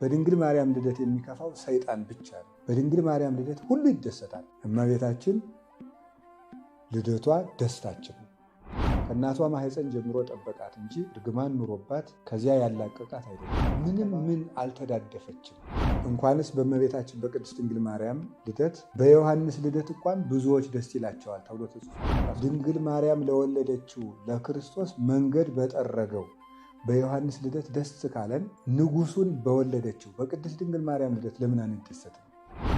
በድንግል ማርያም ልደት የሚከፋው ሰይጣን ብቻ ነው። በድንግል ማርያም ልደት ሁሉ ይደሰታል። እመቤታችን ልደቷ ደስታችን ነው። ከእናቷ ማህፀን ጀምሮ ጠበቃት እንጂ እርግማን ኑሮባት ከዚያ ያላቀቃት አይደለም። ምን አልተዳደፈችም። እንኳንስ በእመቤታችን በቅድስት ድንግል ማርያም ልደት በዮሐንስ ልደት እንኳን ብዙዎች ደስ ይላቸዋል ተብሎ ተጽፏል። ድንግል ማርያም ለወለደችው ለክርስቶስ መንገድ በጠረገው በዮሐንስ ልደት ደስ ካለን ንጉሱን በወለደችው በቅድስት ድንግል ማርያም ልደት ለምን አንደሰትም?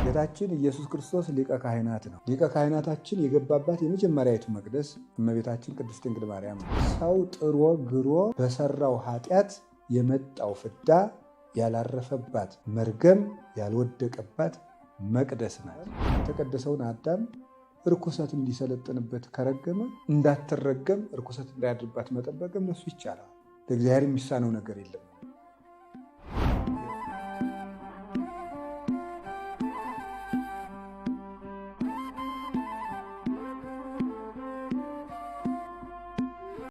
ጌታችን ኢየሱስ ክርስቶስ ሊቀ ካህናት ነው። ሊቀ ካህናታችን የገባባት የመጀመሪያዊቱ መቅደስ እመቤታችን ቅድስት ድንግል ማርያም ነው። ሰው ጥሮ ግሮ በሰራው ኃጢአት የመጣው ፍዳ ያላረፈባት መርገም ያልወደቀባት መቅደስ ናት። የተቀደሰውን አዳም ርኩሰት እንዲሰለጥንበት ከረገመ እንዳትረገም ርኩሰት እንዳያድርባት መጠበቅም ለሱ ይቻላል። ለእግዚአብሔር የሚሳነው ነገር የለም።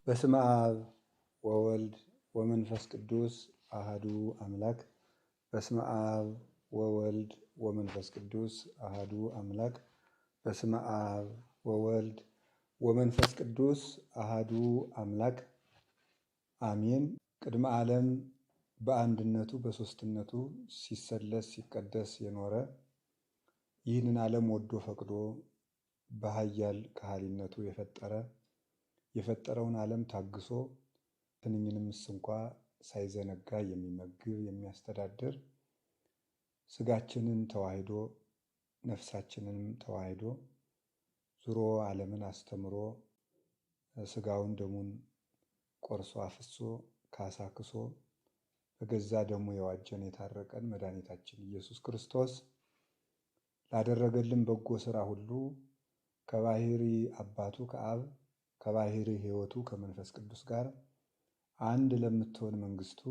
በስመ አብ ወወልድ ወመንፈስ ቅዱስ አሃዱ አምላክ። በስመ አብ ወወልድ ወመንፈስ ቅዱስ አሃዱ አምላክ። በስመ አብ ወወልድ ወመንፈስ ቅዱስ አሃዱ አምላክ አሜን። ቅድመ ዓለም በአንድነቱ በሦስትነቱ ሲሰለስ ሲቀደስ የኖረ ይህንን ዓለም ወዶ ፈቅዶ በኃያል ከሃሊነቱ የፈጠረውን ዓለም ታግሶ ትንኝንምስ እንኳ ሳይዘነጋ የሚመግብ የሚያስተዳድር ስጋችንን ተዋህዶ ነፍሳችንንም ተዋህዶ ዙሮ ዓለምን አስተምሮ ስጋውን ደሙን ቆርሶ አፍሶ ካሳ ክሶ በገዛ ደሙ የዋጀን የታረቀን መድኃኒታችን ኢየሱስ ክርስቶስ ላደረገልን በጎ ሥራ ሁሉ ከባሕሪ አባቱ ከአብ ከባሕሪ ሕይወቱ ከመንፈስ ቅዱስ ጋር አንድ ለምትሆን መንግሥቱ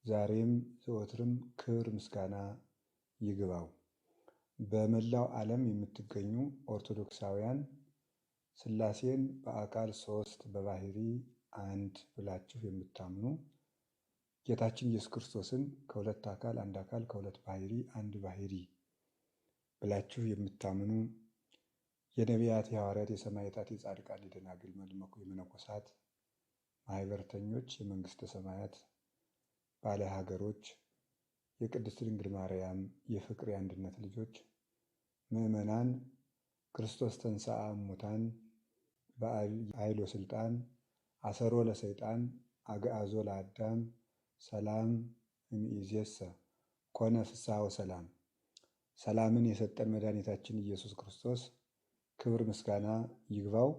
ዛሬም ዘወትርም ክብር ምስጋና ይግባው። በመላው ዓለም የምትገኙ ኦርቶዶክሳውያን ሥላሴን በአካል ሦስት በባሕሪ አንድ ብላችሁ የምታምኑ ጌታችን ኢየሱስ ክርስቶስን ከሁለት አካል አንድ አካል ከሁለት ባሕሪ አንድ ባሕሪ ብላችሁ የምታምኑ የነቢያት የሐዋርያት የሰማዕታት የጻድቃን የደናግል የመነኮሳት ማኅበርተኞች የመንግሥተ ሰማያት ባለ ሀገሮች የቅድስት ድንግል ማርያም የፍቅር የአንድነት ልጆች ምዕመናን ክርስቶስ ተንሥአ እሙታን በኃይል ወሥልጣን አሰሮ ለሰይጣን አግዓዞ ለአዳም ሰላም እምይእዜሰ ኮነ ፍስሐ ወሰላም። ሰላምን የሰጠን መድኃኒታችን ኢየሱስ ክርስቶስ ክብር ምስጋና ይግባው።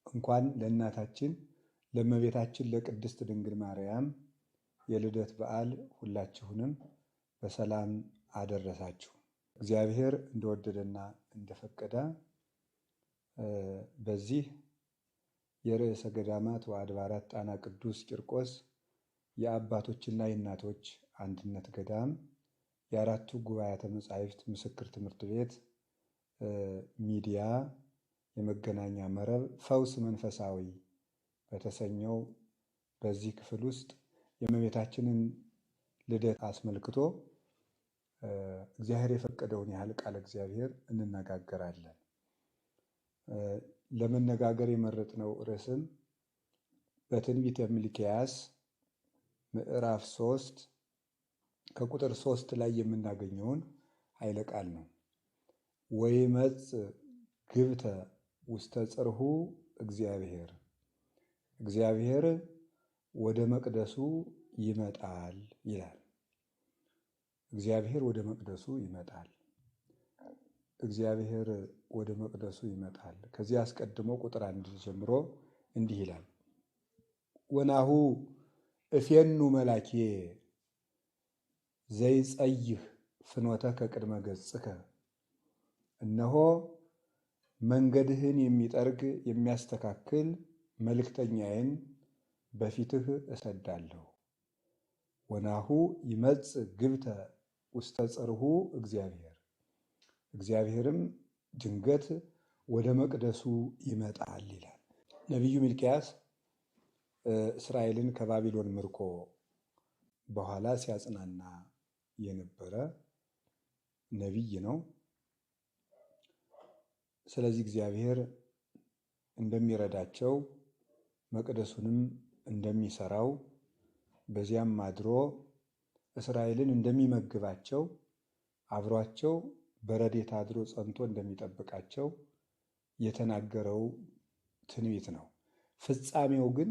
እንኳን ለእናታችን ለእመቤታችን ለቅድስት ድንግል ማርያም የልደት በዓል ሁላችሁንም በሰላም አደረሳችሁ። እግዚአብሔር እንደወደደና እንደፈቀደ በዚህ የርዕሰ ገዳማት ወአድባራት ጣና ቅዱስ ቂርቆስ የአባቶችና የእናቶች አንድነት ገዳም የአራቱ ጉባኤያተ መጻሕፍት ምስክር ትምህርት ቤት ሚዲያ የመገናኛ መረብ ፈውስ መንፈሳዊ በተሰኘው በዚህ ክፍል ውስጥ የእመቤታችንን ልደት አስመልክቶ እግዚአብሔር የፈቀደውን ያህል ቃለ እግዚአብሔር እንነጋገራለን። ለመነጋገር የመረጥነው ርዕስም በትንቢተ ሚልክያስ ምዕራፍ 3 ከቁጥር 3 ላይ የምናገኘውን ኃይለ ቃል ነው። ወይመጽእ ግብተ ውስተ ጽርሑ እግዚአብሔር፣ እግዚአብሔር ወደ መቅደሱ ይመጣል ይላል። እግዚአብሔር ወደ መቅደሱ ይመጣል። እግዚአብሔር ወደ መቅደሱ ይመጣል። ከዚህ አስቀድሞ ቁጥር 1 ጀምሮ እንዲህ ይላል። ወናሁ እፌኑ መላኬ ዘይጸይህ ፍኖተከ ቅድመ ገጽከ፣ እነሆ መንገድህን የሚጠርግ የሚያስተካክል መልእክተኛዬን በፊትህ እሰዳለሁ። ወናሁ ይመጽእ ግብተ ውስተ ጽርሑ እግዚአብሔር፣ እግዚአብሔርም ድንገት ወደ መቅደሱ ይመጣል ይላል። ነቢዩ ሚልክያስ እስራኤልን ከባቢሎን ምርኮ በኋላ ሲያጽናና የነበረ ነቢይ ነው። ስለዚህ እግዚአብሔር እንደሚረዳቸው መቅደሱንም እንደሚሰራው በዚያም አድሮ እስራኤልን እንደሚመግባቸው አብሯቸው በረድኤት አድሮ ጸንቶ እንደሚጠብቃቸው የተናገረው ትንቢት ነው። ፍጻሜው ግን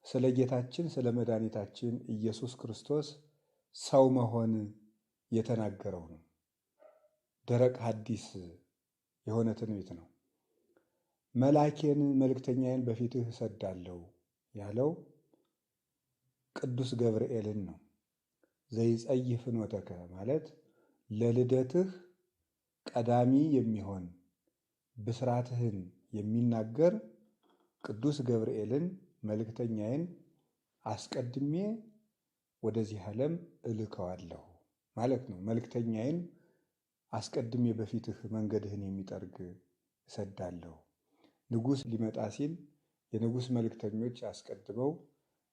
ስለ ጌታችን ስለ መድኃኒታችን ኢየሱስ ክርስቶስ ሰው መሆን የተናገረው ነው። ደረቅ ሐዲስ የሆነ ትንቢት ነው። መልአኬን መልእክተኛዬን በፊትህ እሰዳለሁ ያለው ቅዱስ ገብርኤልን ነው። ዘይጸይፍ ፍኖተከ ማለት ለልደትህ ቀዳሚ የሚሆን ብስራትህን የሚናገር ቅዱስ ገብርኤልን መልእክተኛዬን አስቀድሜ ወደዚህ ዓለም እልከዋለሁ ማለት ነው። መልእክተኛዬን አስቀድሜ በፊትህ መንገድህን የሚጠርግ እሰዳለሁ። ንጉሥ ሊመጣ ሲል የንጉሥ መልእክተኞች አስቀድመው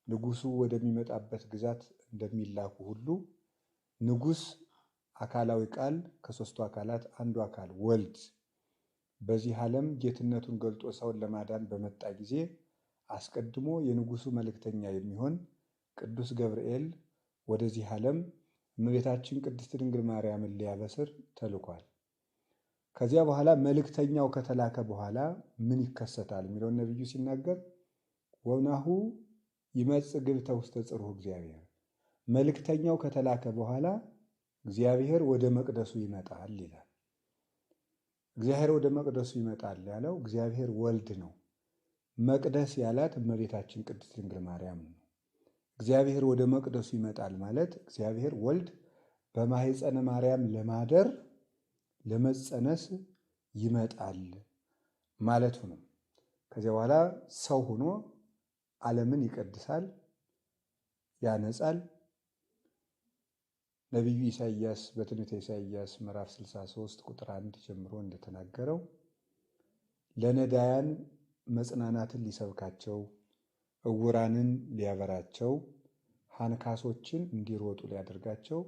ንጉሡ ወደሚመጣበት ግዛት እንደሚላኩ ሁሉ ንጉሥ አካላዊ ቃል ከሦስቱ አካላት አንዱ አካል ወልድ በዚህ ዓለም ጌትነቱን ገልጦ ሰውን ለማዳን በመጣ ጊዜ አስቀድሞ የንጉሡ መልእክተኛ የሚሆን ቅዱስ ገብርኤል ወደዚህ ዓለም እመቤታችን ቅድስት ድንግል ማርያምን ሊያበስር ተልኳል። ከዚያ በኋላ መልእክተኛው ከተላከ በኋላ ምን ይከሰታል የሚለውን ነቢዩ ሲናገር ወናሁ ይመጽእ ግብተ ውስተ ጽርሑ እግዚአብሔር፣ መልእክተኛው ከተላከ በኋላ እግዚአብሔር ወደ መቅደሱ ይመጣል ይላል። እግዚአብሔር ወደ መቅደሱ ይመጣል ያለው እግዚአብሔር ወልድ ነው። መቅደስ ያላት እመቤታችን ቅድስት ድንግል ማርያም ነው። እግዚአብሔር ወደ መቅደሱ ይመጣል ማለት እግዚአብሔር ወልድ በማኅፀነ ማርያም ለማደር ለመጸነስ ይመጣል ማለቱ ነው። ከዚያ በኋላ ሰው ሆኖ ዓለምን ይቀድሳል፣ ያነጻል። ነቢዩ ኢሳይያስ በትንቢተ ኢሳይያስ ምዕራፍ 63 ቁጥር 1 ጀምሮ እንደተናገረው ለነዳያን መጽናናትን ሊሰብካቸው፣ ዕውራንን ሊያበራቸው፣ አንካሶችን እንዲሮጡ ሊያደርጋቸው፣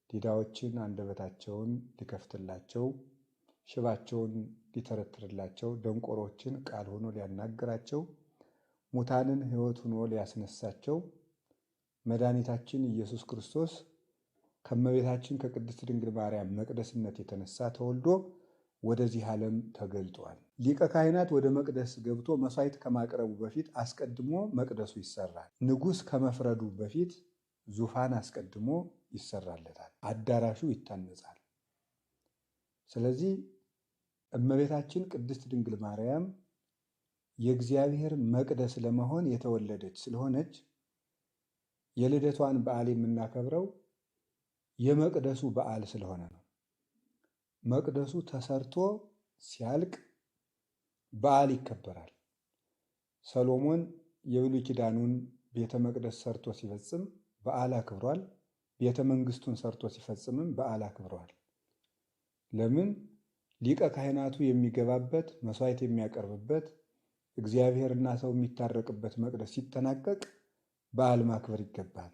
ዲዳዎችን አንደበታቸውን ሊከፍትላቸው፣ ሽባቸውን ሊተረትርላቸው፣ ደንቆሮችን ቃል ሆኖ ሊያናግራቸው፣ ሙታንን ሕይወት ሆኖ ሊያስነሳቸው መድኃኒታችን ኢየሱስ ክርስቶስ ከእመቤታችን ከቅድስት ድንግል ማርያም መቅደስነት የተነሳ ተወልዶ ወደዚህ ዓለም ተገልጧል። ሊቀ ካህናት ወደ መቅደስ ገብቶ መሥዋዕት ከማቅረቡ በፊት አስቀድሞ መቅደሱ ይሰራል። ንጉሥ ከመፍረዱ በፊት ዙፋን አስቀድሞ ይሰራለታል፣ አዳራሹ ይታነጻል። ስለዚህ እመቤታችን ቅድስት ድንግል ማርያም የእግዚአብሔር መቅደስ ለመሆን የተወለደች ስለሆነች የልደቷን በዓል የምናከብረው የመቅደሱ በዓል ስለሆነ ነው። መቅደሱ ተሰርቶ ሲያልቅ በዓል ይከበራል። ሰሎሞን የብሉይ ኪዳኑን ቤተ መቅደስ ሰርቶ ሲፈጽም በዓል አክብሯል። ቤተ መንግስቱን ሰርቶ ሲፈጽምም በዓል አክብሯል። ለምን? ሊቀ ካህናቱ የሚገባበት መሥዋዕት የሚያቀርብበት እግዚአብሔርና ሰው የሚታረቅበት መቅደስ ሲጠናቀቅ በዓል ማክበር ይገባል።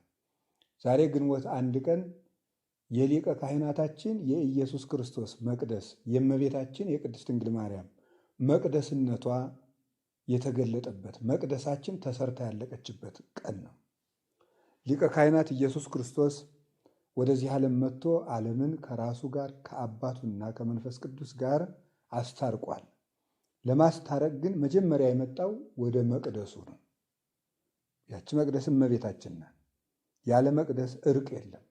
ዛሬ ግንቦት 1 ቀን የሊቀ ካህናታችን የኢየሱስ ክርስቶስ መቅደስ የእመቤታችን የቅድስት ድንግል ማርያም መቅደስነቷ የተገለጠበት መቅደሳችን ተሰርታ ያለቀችበት ቀን ነው። ሊቀ ካህናት ኢየሱስ ክርስቶስ ወደዚህ ዓለም መጥቶ ዓለምን ከራሱ ጋር ከአባቱና ከመንፈስ ቅዱስ ጋር አስታርቋል። ለማስታረቅ ግን መጀመሪያ የመጣው ወደ መቅደሱ ነው። ያቺ መቅደስ እመቤታችን ናት። ያለ መቅደስ እርቅ የለም።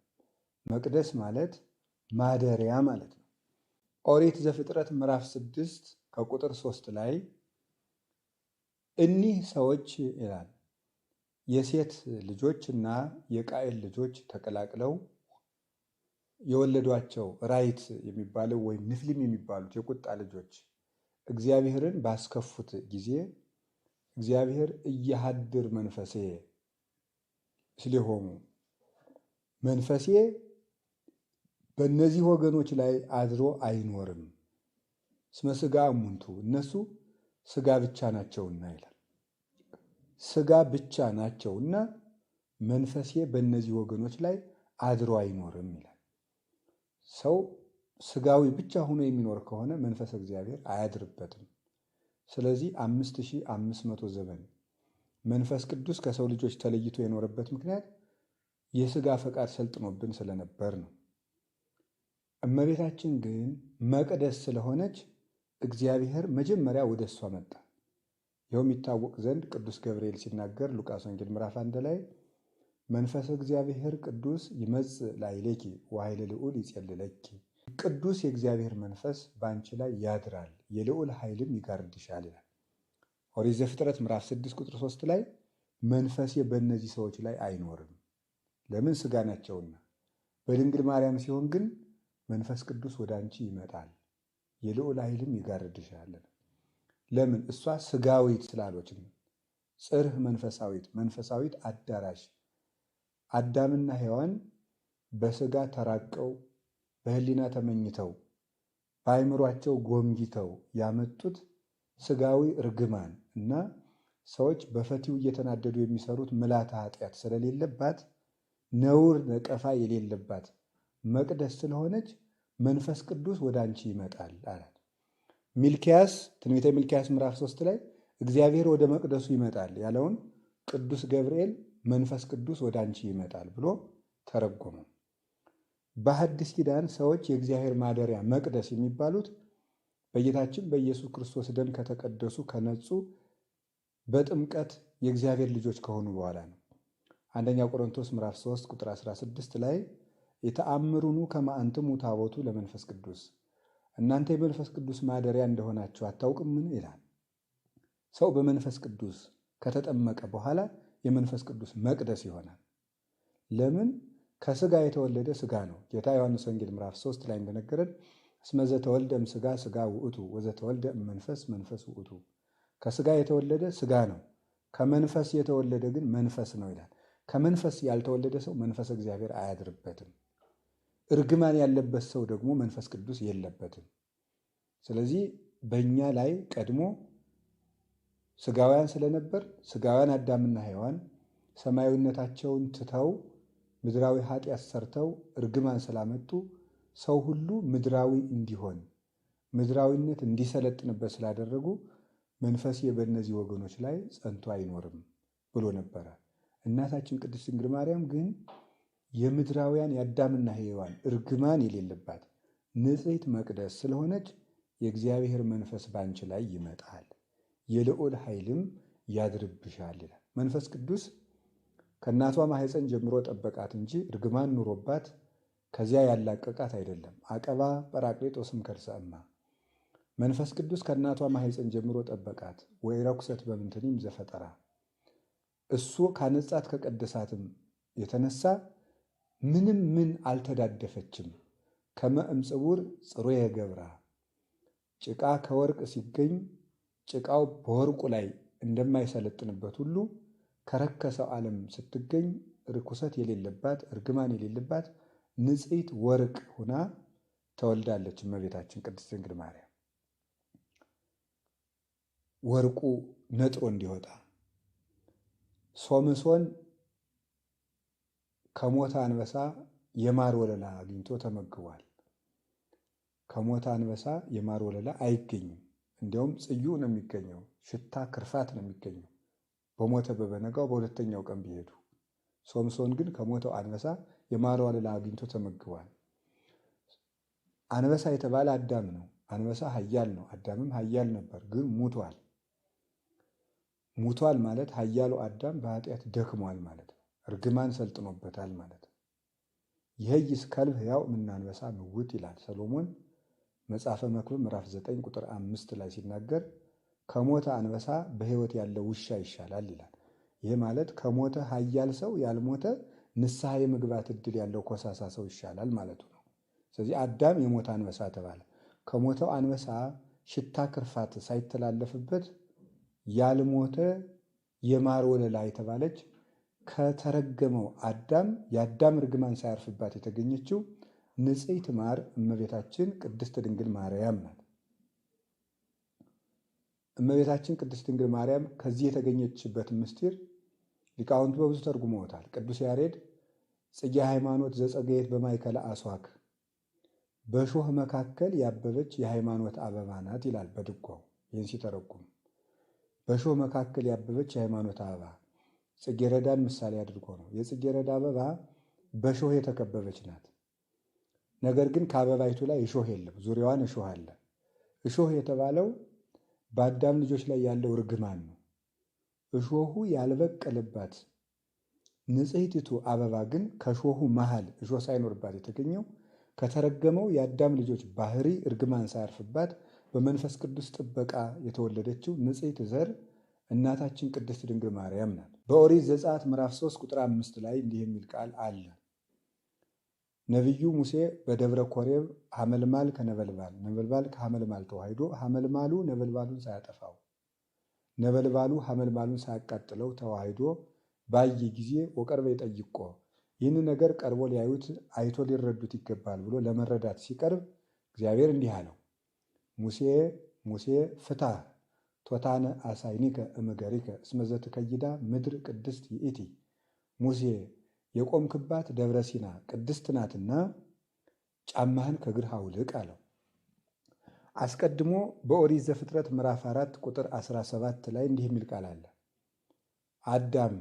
መቅደስ ማለት ማደሪያ ማለት ነው። ኦሪት ዘፍጥረት ምዕራፍ 6 ከቁጥር 3 ላይ እኒህ ሰዎች ይላል የሴት ልጆች እና የቃኤል ልጆች ተቀላቅለው የወለዷቸው ራይት የሚባለው ወይም ንፍሊም የሚባሉት የቁጣ ልጆች እግዚአብሔርን ባስከፉት ጊዜ እግዚአብሔር እያሃድር መንፈሴ ስለሆኑ መንፈሴ በእነዚህ ወገኖች ላይ አድሮ አይኖርም፣ እስመ ሥጋ እሙንቱ እነሱ ሥጋ ብቻ ናቸውና ይላል። ሥጋ ብቻ ናቸውና መንፈሴ በእነዚህ ወገኖች ላይ አድሮ አይኖርም ይላል። ሰው ስጋዊ ብቻ ሆኖ የሚኖር ከሆነ መንፈስ እግዚአብሔር አያድርበትም። ስለዚህ 5500 ዘመን መንፈስ ቅዱስ ከሰው ልጆች ተለይቶ የኖረበት ምክንያት የስጋ ፈቃድ ሰልጥኖብን ስለነበር ነው። እመቤታችን ግን መቅደስ ስለሆነች እግዚአብሔር መጀመሪያ ወደ እሷ መጣ። ይኸውም ይታወቅ ዘንድ ቅዱስ ገብርኤል ሲናገር ሉቃስ ወንጌል ምዕራፍ 1 ላይ መንፈስ እግዚአብሔር ቅዱስ ይመጽእ ላዕሌኪ ወኃይለ ልዑል ይጼልለኪ፣ ቅዱስ የእግዚአብሔር መንፈስ በአንቺ ላይ ያድራል፣ የልዑል ኃይልም ይጋርድሻል ይላል። ኦሪት ዘፍጥረት ምዕራፍ 6 ቁጥር 3 ላይ መንፈሴ በእነዚህ ሰዎች ላይ አይኖርም፣ ለምን ሥጋ ናቸውና። በድንግል ማርያም ሲሆን ግን መንፈስ ቅዱስ ወደ አንቺ ይመጣል፣ የልዑል ኃይልም ይጋርድሻል። ለምን? እሷ ሥጋዊት ስላሎች ነው። ጽርህ መንፈሳዊት አዳራሽ። አዳምና ሔዋን በሥጋ ተራቀው በሕሊና ተመኝተው በአእምሯቸው ጎምጅተው ያመጡት ሥጋዊ እርግማን እና ሰዎች በፈቲው እየተናደዱ የሚሰሩት ምልዓተ ኃጢአት ስለሌለባት ነውር ነቀፋ የሌለባት መቅደስ ስለሆነች መንፈስ ቅዱስ ወደ አንቺ ይመጣል አላት። ሚልክያስ ትንቢተ ሚልክያስ ምዕራፍ 3 ላይ እግዚአብሔር ወደ መቅደሱ ይመጣል ያለውን ቅዱስ ገብርኤል መንፈስ ቅዱስ ወደ አንቺ ይመጣል ብሎ ተረጎመ። በሐዲስ ኪዳን ሰዎች የእግዚአብሔር ማደሪያ መቅደስ የሚባሉት በጌታችን በኢየሱስ ክርስቶስ ደም ከተቀደሱ ከነጹ በጥምቀት የእግዚአብሔር ልጆች ከሆኑ በኋላ ነው። አንደኛ ቆሮንቶስ ምዕራፍ 3 ቁጥር 16 ላይ የተአምሩኑ ከመ አንትሙ ታቦቱ ለመንፈስ ቅዱስ፣ እናንተ የመንፈስ ቅዱስ ማደሪያ እንደሆናችሁ አታውቅምን ይላል። ሰው በመንፈስ ቅዱስ ከተጠመቀ በኋላ የመንፈስ ቅዱስ መቅደስ ይሆናል። ለምን? ከሥጋ የተወለደ ሥጋ ነው። ጌታ ዮሐንስ ወንጌል ምዕራፍ 3 ላይ እንደነገረን እስመ ዘተወልደ እምሥጋ ሥጋ ውእቱ ወዘተወልደ እምመንፈስ መንፈስ ውእቱ። ከሥጋ የተወለደ ሥጋ ነው፣ ከመንፈስ የተወለደ ግን መንፈስ ነው ይላል። ከመንፈስ ያልተወለደ ሰው መንፈስ እግዚአብሔር አያድርበትም። እርግማን ያለበት ሰው ደግሞ መንፈስ ቅዱስ የለበትም። ስለዚህ በእኛ ላይ ቀድሞ ሥጋውያን ስለነበር ሥጋውያን አዳምና ሔዋን ሰማያዊነታቸውን ትተው ምድራዊ ኃጢአት ሰርተው እርግማን ስላመጡ ሰው ሁሉ ምድራዊ እንዲሆን ምድራዊነት እንዲሰለጥንበት ስላደረጉ መንፈሴ በእነዚህ ወገኖች ላይ ጸንቶ አይኖርም ብሎ ነበረ። እናታችን ቅድስት ድንግል ማርያም ግን የምድራውያን የአዳምና ሔዋን እርግማን የሌለባት ንጽሕት መቅደስ ስለሆነች የእግዚአብሔር መንፈስ ባንቺ ላይ ይመጣል፣ የልዑል ኃይልም ያድርብሻል ይላል። መንፈስ ቅዱስ ከእናቷ ማኅፀን ጀምሮ ጠበቃት እንጂ እርግማን ኑሮባት ከዚያ ያላቀቃት አይደለም። አቀባ ጰራቅሊጦስም ከርሰ እማ። መንፈስ ቅዱስ ከእናቷ ማኅፀን ጀምሮ ጠበቃት። ወኢረኩሰት በምንትኒም ዘፈጠራ። እሱ ካነጻት ከቀደሳትም የተነሳ ምንም ምን አልተዳደፈችም። ከመ እምጽውር ጽሩየ ገብራ። ጭቃ ከወርቅ ሲገኝ ጭቃው በወርቁ ላይ እንደማይሰለጥንበት ሁሉ ከረከሰው ዓለም ስትገኝ ርኩሰት የሌለባት እርግማን የሌለባት ንጽሕት ወርቅ ሁና ተወልዳለች እመቤታችን ቅድስት ድንግል ማርያም። ወርቁ ነጥሮ እንዲወጣ ሶምሶን ከሞተ አንበሳ የማር ወለላ አግኝቶ ተመግቧል። ከሞተ አንበሳ የማር ወለላ አይገኝም። እንዲያውም ጽዩ ነው የሚገኘው፣ ሽታ ክርፋት ነው የሚገኘው በሞተ በበነጋው በሁለተኛው ቀን ቢሄዱ። ሶምሶን ግን ከሞተው አንበሳ የማር ወለላ አግኝቶ ተመግቧል። አንበሳ የተባለ አዳም ነው። አንበሳ ኃያል ነው፣ አዳምም ኃያል ነበር፣ ግን ሙቷል። ሙቷል ማለት ኃያሉ አዳም በኃጢአት ደክሟል ማለት ነው። እርግማን ሰልጥኖበታል ማለት ነው። ይህይስ ከልብ ሕያው እምነ አንበሳ ምውት ይላል ሰሎሞን መጽሐፈ መክብብ ምዕራፍ 9 ቁጥር 5 ላይ ሲናገር ከሞተ አንበሳ በሕይወት ያለ ውሻ ይሻላል ይላል። ይህ ማለት ከሞተ ኃያል ሰው ያልሞተ ንስሐ የመግባት ዕድል ያለው ኮሳሳ ሰው ይሻላል ማለቱ ነው። ስለዚህ አዳም የሞተ አንበሳ ተባለ። ከሞተው አንበሳ ሽታ ክርፋት ሳይተላለፍበት ያልሞተ የማር ወለላ የተባለች ከተረገመው አዳም የአዳም እርግማን ሳያርፍባት የተገኘችው ንጽሕት ማር እመቤታችን ቅድስት ድንግል ማርያም ናት። እመቤታችን ቅድስት ድንግል ማርያም ከዚህ የተገኘችበት ምስጢር ሊቃውንቱ በብዙ ተርጉመውታል። ቅዱስ ያሬድ ጽጌ ሃይማኖት ዘጸገየት በማእከለ አስዋክ በእሾህ መካከል ያበበች የሃይማኖት አበባ ናት ይላል በድጓው። ይህን ሲተረጉም በእሾህ መካከል ያበበች የሃይማኖት አበባ ጽጌረዳን ምሳሌ አድርጎ ነው። የጽጌረዳ አበባ በእሾህ የተከበበች ናት። ነገር ግን ከአበባይቱ ላይ እሾህ የለም፣ ዙሪያዋን እሾህ አለ። እሾህ የተባለው በአዳም ልጆች ላይ ያለው ርግማን ነው። እሾሁ ያልበቀለባት ንጽሕቲቱ አበባ ግን ከእሾሁ መሃል እሾህ ሳይኖርባት የተገኘው ከተረገመው የአዳም ልጆች ባህሪ እርግማን ሳያርፍባት በመንፈስ ቅዱስ ጥበቃ የተወለደችው ንጽሕት ዘር እናታችን ቅድስት ድንግል ማርያም ናት። በኦሪት ዘጸአት ምዕራፍ 3 ቁጥር 5 ላይ እንዲህ የሚል ቃል አለ። ነቢዩ ሙሴ በደብረ ኮሬብ ሐመልማል ከነበልባል ነበልባል ከሐመልማል ተዋሂዶ ሐመልማሉ ነበልባሉን ሳያጠፋው ነበልባሉ ሐመልማሉን ሳያቃጥለው ተዋሂዶ ባየ ጊዜ ወቀርበ ይጠይቆ ይህን ነገር ቀርቦ ሊያዩት አይቶ ሊረዱት ይገባል ብሎ ለመረዳት ሲቀርብ እግዚአብሔር እንዲህ አለው፣ ሙሴ ፍታህ ቶታነ አሳይኒከ እምገሪከ እስመ ዘትከይዳ ምድር ቅድስት ይእቲ። ሙሴ የቆምክባት ደብረ ሲና ቅድስት ናትና ጫማህን ከእግርህ አውልቅ አለው። አስቀድሞ በኦሪት ዘፍጥረት ምዕራፍ 4 ቁጥር 17 ላይ እንዲህ የሚል ቃል አለ። አዳም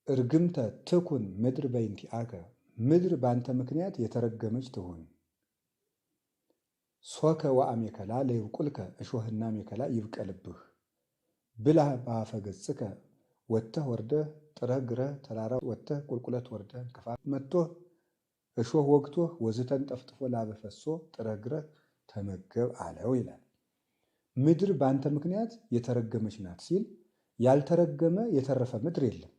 እርግምተ ትኩን ምድር በእንቲአከ፣ ምድር በአንተ ምክንያት የተረገመች ትሁን። ሶከ ወአሜከላ ለይብቁልከ፣ እሾህና ሜከላ ይብቀልብህ። ብላ በአፈ ገጽከ፣ ወጥተህ ወርደህ ጥረህ ግረህ ተራራ ወጥተህ ቁልቁለት ወርደህ እንቅፋት መጥቶህ እሾህ ወግቶህ ወዝተን ጠፍጥፎ ላብ ፈሶ ጥረህ ግረህ ተመገብ አለው ይላል። ምድር በአንተ ምክንያት የተረገመች ናት ሲል ያልተረገመ የተረፈ ምድር የለም።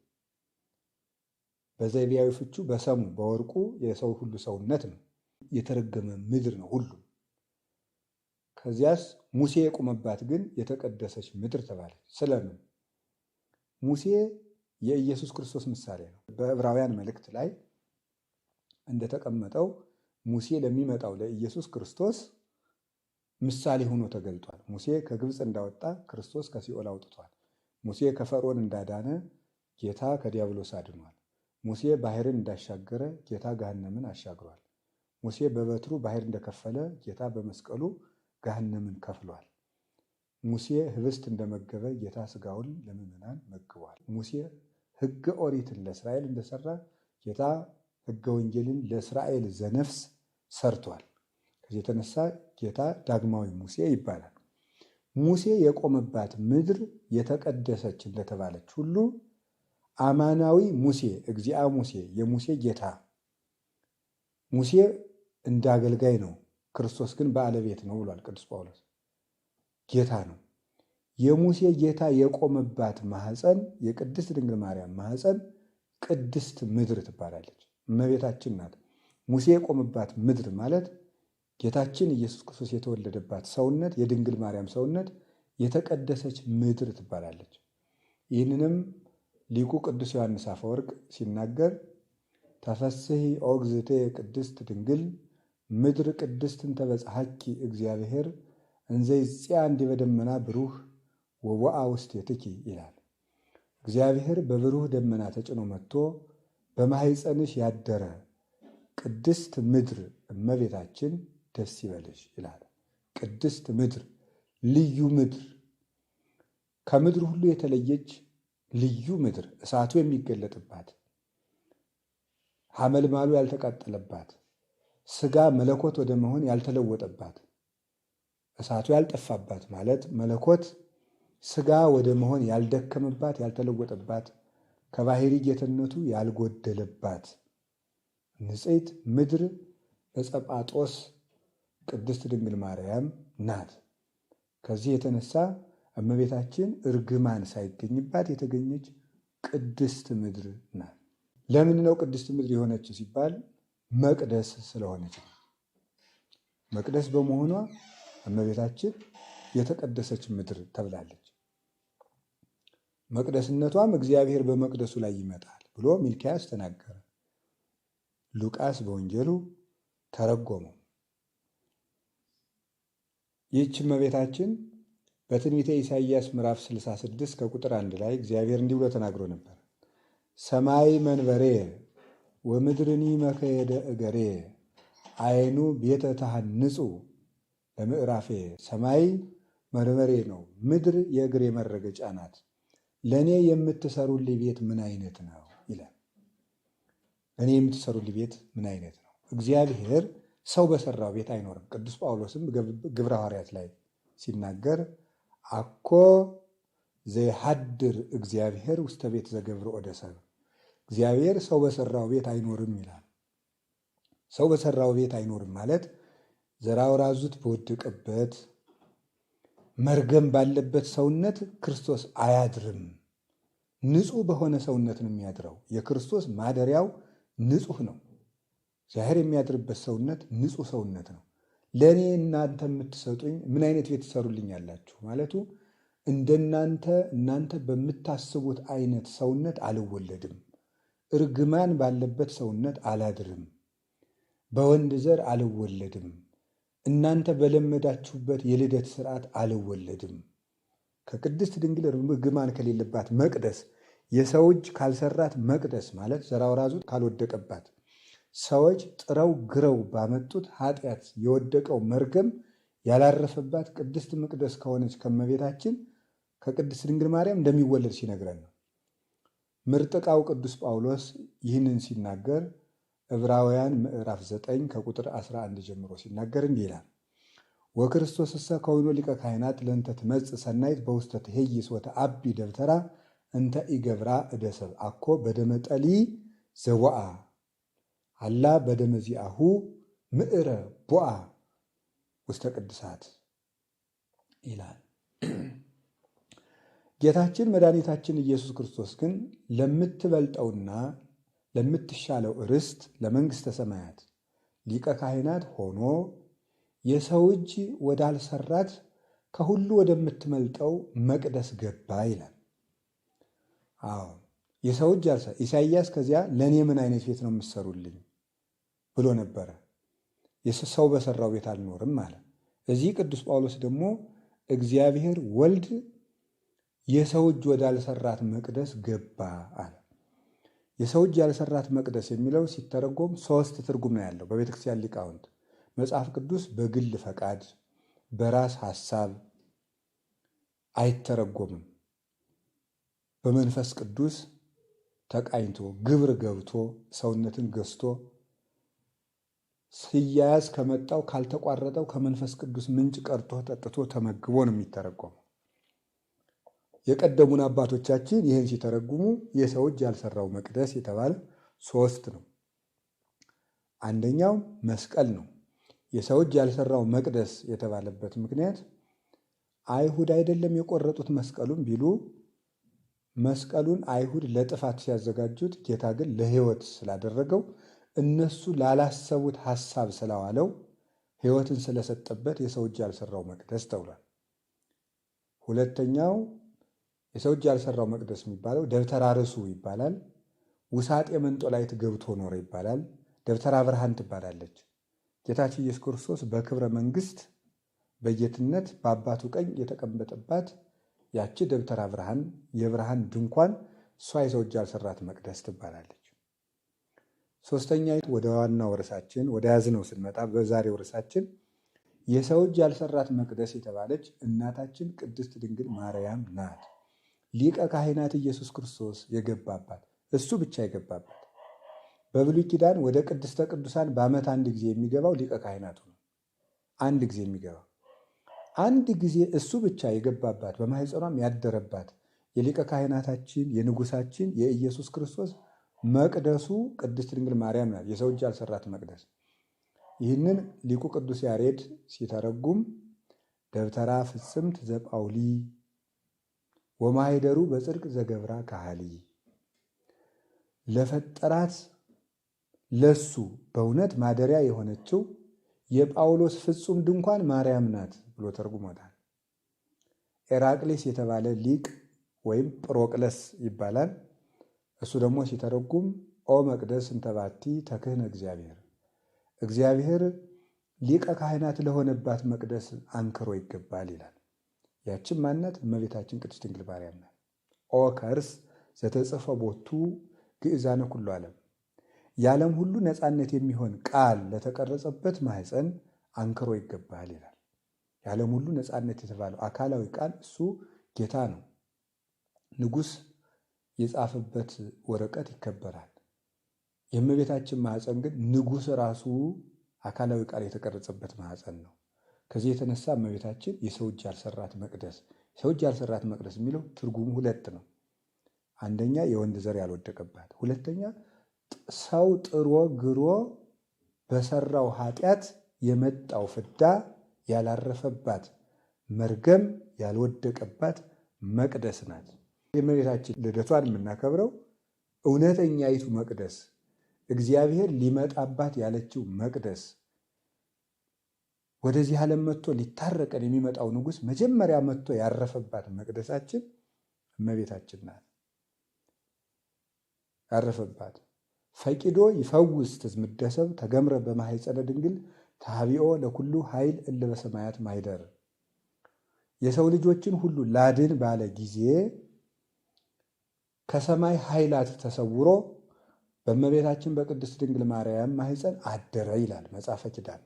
በዘይቤያዊ ፍቹ በሰሙ በወርቁ የሰው ሁሉ ሰውነት ነው። የተረገመ ምድር ነው ሁሉ። ከዚያስ ሙሴ የቆመባት ግን የተቀደሰች ምድር ተባለች። ስለምን? ሙሴ የኢየሱስ ክርስቶስ ምሳሌ ነው። በዕብራውያን መልእክት ላይ እንደተቀመጠው ሙሴ ለሚመጣው ለኢየሱስ ክርስቶስ ምሳሌ ሆኖ ተገልጧል። ሙሴ ከግብፅ እንዳወጣ ክርስቶስ ከሲኦል አውጥቷል። ሙሴ ከፈርዖን እንዳዳነ ጌታ ከዲያብሎስ አድኗል። ሙሴ ባህርን እንዳሻገረ ጌታ ገሃነምን አሻግሯል። ሙሴ በበትሩ ባህር እንደከፈለ ጌታ በመስቀሉ ገሃነምን ከፍሏል። ሙሴ ህብስት እንደመገበ ጌታ ስጋውን ለምዕመናን መግቧል። ሙሴ ሕገ ኦሪትን ለእስራኤል እንደሰራ ጌታ ሕገ ወንጌልን ለእስራኤል ዘነፍስ ሰርቷል። ከዚህ የተነሳ ጌታ ዳግማዊ ሙሴ ይባላል። ሙሴ የቆመባት ምድር የተቀደሰች እንደተባለች ሁሉ አማናዊ ሙሴ እግዚአ ሙሴ የሙሴ ጌታ ሙሴ እንደ አገልጋይ ነው፣ ክርስቶስ ግን ባለቤት ነው ብሏል ቅዱስ ጳውሎስ። ጌታ ነው። የሙሴ ጌታ የቆመባት ማህፀን የቅድስት ድንግል ማርያም ማህፀን ቅድስት ምድር ትባላለች። እመቤታችን ናት። ሙሴ የቆመባት ምድር ማለት ጌታችን ኢየሱስ ክርስቶስ የተወለደባት ሰውነት የድንግል ማርያም ሰውነት የተቀደሰች ምድር ትባላለች። ይህንንም ሊቁ ቅዱስ ዮሐንስ አፈወርቅ ሲናገር ተፈስሒ ኦግዝቴ ቅድስት ድንግል ምድር ቅድስትን ተበጽሐኪ እግዚአብሔር እንዘ ይጽያ እንዲህ በደመና ብሩህ ወቦአ ውስቴትኪ ይላል። እግዚአብሔር በብሩህ ደመና ተጭኖ መጥቶ በማኅፀንሽ ያደረ ቅድስት ምድር እመቤታችን ደስ ይበልሽ ይላል። ቅድስት ምድር፣ ልዩ ምድር፣ ከምድር ሁሉ የተለየች ልዩ ምድር፣ እሳቱ የሚገለጥባት፣ ሐመልማሉ ያልተቃጠለባት፣ ስጋ መለኮት ወደ መሆን ያልተለወጠባት፣ እሳቱ ያልጠፋባት ማለት መለኮት ስጋ ወደ መሆን ያልደከመባት ያልተለወጠባት፣ ከባሕሪ ጌትነቱ ያልጎደለባት ንጽሕት ምድር በጸጳጦስ ቅድስት ድንግል ማርያም ናት። ከዚህ የተነሳ እመቤታችን እርግማን ሳይገኝባት የተገኘች ቅድስት ምድር ናት። ለምን ነው ቅድስት ምድር የሆነች ሲባል መቅደስ ስለሆነች ነው። መቅደስ በመሆኗ እመቤታችን የተቀደሰች ምድር ተብላለች። መቅደስነቷም እግዚአብሔር በመቅደሱ ላይ ይመጣል ብሎ ሚልክያስ ተናገረ። ሉቃስ በወንጌሉ ተረጎመው። ይህች እመቤታችን በትንቢተ ኢሳይያስ ምዕራፍ 66 ከቁጥር 1 ላይ እግዚአብሔር እንዲህ ብሎ ተናግሮ ነበር። ሰማይ መንበሬ ወምድርኒ መከየደ እገሬ አይኑ ቤተ ተሐንጹ ለምዕራፌ። ሰማይ መንበሬ ነው፣ ምድር የእግሬ መረገጫ ናት። ለእኔ የምትሰሩልኝ ቤት ምን አይነት ነው ይላል። ለእኔ የምትሰሩልኝ ቤት ምን አይነት ነው? እግዚአብሔር ሰው በሰራው ቤት አይኖርም። ቅዱስ ጳውሎስም ግብረ ሐዋርያት ላይ ሲናገር አኮ ዘይሐድር እግዚአብሔር ውስተ ቤት ዘገብርኦ ለሰብእ፣ እግዚአብሔር ሰው በሰራው ቤት አይኖርም ይላል። ሰው በሰራው ቤት አይኖርም ማለት ዘራውራዙት በወደቀበት መርገም ባለበት ሰውነት ክርስቶስ አያድርም። ንጹሕ በሆነ ሰውነት ነው የሚያድረው። የክርስቶስ ማደሪያው ንጹሕ ነው። እግዚአብሔር የሚያድርበት ሰውነት ንጹሕ ሰውነት ነው። ለእኔ እናንተ የምትሰጡኝ ምን አይነት ቤት ትሰሩልኛላችሁ ማለቱ እናንተ በምታስቡት አይነት ሰውነት አልወለድም፣ እርግማን ባለበት ሰውነት አላድርም፣ በወንድ ዘር አልወለድም፣ እናንተ በለመዳችሁበት የልደት ስርዓት አልወለድም። ከቅድስት ድንግል እርግማን ከሌለባት መቅደስ፣ የሰው እጅ ካልሰራት መቅደስ ማለት ዘራውራዙት ካልወደቀባት፣ ሰዎች ጥረው ግረው ባመጡት ኃጢአት የወደቀው መርገም ያላረፈባት ቅድስት መቅደስ ከሆነች ከመቤታችን ከቅድስት ድንግል ማርያም እንደሚወለድ ሲነግረን ነው። ምርጥቃው ቅዱስ ጳውሎስ ይህንን ሲናገር ዕብራውያን ምዕራፍ 9 ከቁጥር 11 ጀምሮ ሲናገር እንዲህ ይላል። ወክርስቶስ እሰ ከወይኖ ሊቀ ካህናት ለእንተ ትመጽእ ሰናይት በውስተ ትኄይስ ወተአቢ ደብተራ እንተ ኢገብራ እደ ሰብእ አኮ በደመ ጠሊ ዘወአ አላ በደመ ዚአሁ ምዕረ ቦአ ውስተ ቅድሳት ይላል። ጌታችን መድኃኒታችን ኢየሱስ ክርስቶስ ግን ለምትበልጠውና ለምትሻለው ርስት ለመንግሥተ ሰማያት ሊቀ ካህናት ሆኖ የሰው እጅ ወዳልሰራት ከሁሉ ወደምትመልጠው መቅደስ ገባ ይላል። አዎ የሰው እጅ አልሰራ። ኢሳይያስ ከዚያ ለእኔ ምን አይነት ቤት ነው የምትሰሩልኝ ብሎ ነበረ። ሰው በሰራው ቤት አልኖርም አለ። እዚህ ቅዱስ ጳውሎስ ደግሞ እግዚአብሔር ወልድ የሰው እጅ ወዳልሰራት መቅደስ ገባ አለ። የሰው እጅ ያልሰራት መቅደስ የሚለው ሲተረጎም 3 ትርጉም ነው ያለው በቤተክርስቲያን ሊቃውንት። መጽሐፍ ቅዱስ በግል ፈቃድ በራስ ሐሳብ አይተረጎምም። በመንፈስ ቅዱስ ተቃኝቶ ግብር ገብቶ ሰውነትን ገዝቶ ሲያያዝ ከመጣው ካልተቋረጠው ከመንፈስ ቅዱስ ምንጭ ቀርቶ ጠጥቶ ተመግቦ ነው የሚተረጎመው። የቀደሙን አባቶቻችን ይህን ሲተረጉሙ የሰው እጅ ያልሰራው መቅደስ የተባለ 3 ነው። አንደኛው መስቀል ነው። የሰው እጅ ያልሰራው መቅደስ የተባለበት ምክንያት አይሁድ አይደለም የቆረጡት መስቀሉን ቢሉ መስቀሉን አይሁድ ለጥፋት ሲያዘጋጁት ጌታ ግን ለሕይወት ስላደረገው እነሱ ላላሰቡት ሐሳብ ስለዋለው ሕይወትን ስለሰጠበት የሰው እጅ ያልሰራው መቅደስ ተብሏል። ሁለተኛው የሰው እጅ ያልሰራው መቅደስ የሚባለው ደብተራ ርሱ ይባላል። ውሳጤ መንጦላይት ገብቶ ኖረ ይባላል። ደብተራ ብርሃን ትባላለች። ጌታችን ኢየሱስ ክርስቶስ በክብረ መንግሥት በጌትነት በአባቱ ቀኝ የተቀመጠባት ያቺ ደብተራ ብርሃን የብርሃን ድንኳን እሷ የሰው እጅ ያልሰራት መቅደስ ትባላለች። ሶስተኛ ወደ ዋናው ርዕሳችን ወደ ያዝነው ስንመጣ በዛሬው ርዕሳችን የሰው እጅ ያልሰራት መቅደስ የተባለች እናታችን ቅድስት ድንግል ማርያም ናት። ሊቀ ካህናት ኢየሱስ ክርስቶስ የገባባት እሱ ብቻ የገባባት። በብሉይ ኪዳን ወደ ቅድስተ ቅዱሳን በዓመት አንድ ጊዜ የሚገባው ሊቀ ካህናቱ ነው። አንድ ጊዜ የሚገባው አንድ ጊዜ እሱ ብቻ የገባባት በማኅፀኗም ያደረባት የሊቀ ካህናታችን የንጉሳችን የኢየሱስ ክርስቶስ መቅደሱ ቅድስት ድንግል ማርያም ናት። የሰው እጅ ያልሰራት መቅደስ። ይህንን ሊቁ ቅዱስ ያሬድ ሲተረጉም ደብተራ ፍጽምት ዘጳውሊ ወማኅደሩ በጽድቅ ዘገብራ ካህሊ፣ ለፈጠራት ለሱ በእውነት ማደሪያ የሆነችው የጳውሎስ ፍጹም ድንኳን ማርያም ናት ብሎ ተርጉሞታል። ኤራቅሊስ የተባለ ሊቅ ወይም ጵሮቅለስ ይባላል። እሱ ደግሞ ሲተረጉም ኦ መቅደስ እንተባቲ ተክህነ እግዚአብሔር፣ እግዚአብሔር ሊቀ ካህናት ለሆነባት መቅደስ አንክሮ ይገባል ይላል። ያችን ማናት? እመቤታችን ቅድስት ድንግል ማርያም ናት። ኦ ከርስ ዘተጽፈ ቦቱ ግእዛነ ኩሉ ዓለም፣ የዓለም ሁሉ ነፃነት የሚሆን ቃል ለተቀረጸበት ማህፀን አንክሮ ይገባል ይላል። የዓለም ሁሉ ነፃነት የተባለው አካላዊ ቃል እሱ ጌታ ነው። ንጉሥ የጻፈበት ወረቀት ይከበራል። የእመቤታችን ማህፀን ግን ንጉሥ ራሱ አካላዊ ቃል የተቀረጸበት ማህፀን ነው። ከዚህ የተነሳ እመቤታችን የሰው እጅ ያልሰራት መቅደስ። የሰው እጅ ያልሰራት መቅደስ የሚለው ትርጉሙ ሁለት ነው። አንደኛ የወንድ ዘር ያልወደቀባት፣ ሁለተኛ ሰው ጥሮ ግሮ በሰራው ኃጢአት የመጣው ፍዳ ያላረፈባት መርገም ያልወደቀባት መቅደስ ናት። የእመቤታችን ልደቷን የምናከብረው እውነተኛይቱ መቅደስ፣ እግዚአብሔር ሊመጣባት ያለችው መቅደስ፣ ወደዚህ ዓለም መጥቶ ሊታረቀን የሚመጣው ንጉሥ መጀመሪያ መጥቶ ያረፈባት መቅደሳችን እመቤታችን ናት። ያረፈባት ፈቂዶ ይፈውስ ትዝምደሰብ ተገምረ በማኅፀነ ድንግል ታቢኦ ለኩሉ ኃይል እለ በሰማያት ማኅደር። የሰው ልጆችን ሁሉ ላድን ባለ ጊዜ ከሰማይ ኃይላት ተሰውሮ በእመቤታችን በቅድስት ድንግል ማርያም ማኅፀን አደረ ይላል መጽሐፈ ኪዳን።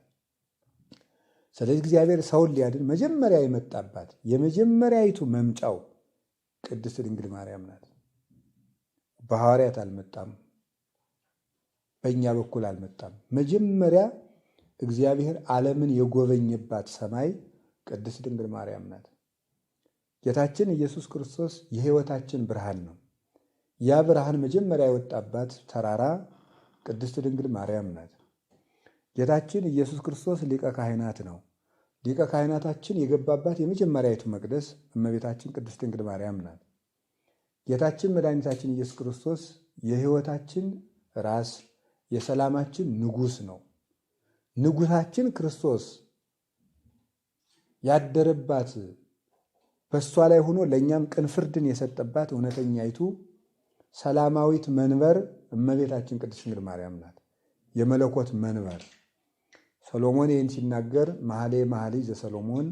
ስለዚህ እግዚአብሔር ሰውን ሊያድን መጀመሪያ የመጣባት የመጀመሪያይቱ መምጫው ቅድስት ድንግል ማርያም ናት። በሐዋርያት አልመጣም፣ በእኛ በኩል አልመጣም። መጀመሪያ እግዚአብሔር ዓለምን የጎበኘባት ሰማይ ቅድስት ድንግል ማርያም ናት። ጌታችን ኢየሱስ ክርስቶስ የሕይወታችን ብርሃን ነው። ያ ብርሃን መጀመሪያ የወጣባት ተራራ ቅድስት ድንግል ማርያም ናት። ጌታችን ኢየሱስ ክርስቶስ ሊቀ ካህናት ነው። ሊቀ ካህናታችን የገባባት የመጀመሪያይቱ መቅደስ እመቤታችን ቅድስት ድንግል ማርያም ናት። ጌታችን መድኃኒታችን ኢየሱስ ክርስቶስ የሕይወታችን ራስ የሰላማችን ንጉሥ ነው። ንጉሳችን ክርስቶስ ያደረባት በእሷ ላይ ሆኖ ለእኛም ቅን ፍርድን የሰጠባት እውነተኛይቱ ሰላማዊት መንበር እመቤታችን ቅድስት ድንግል ማርያም ናት። የመለኮት መንበር ሰሎሞን ይህን ሲናገር መኃልየ መኃልይ ዘሰሎሞን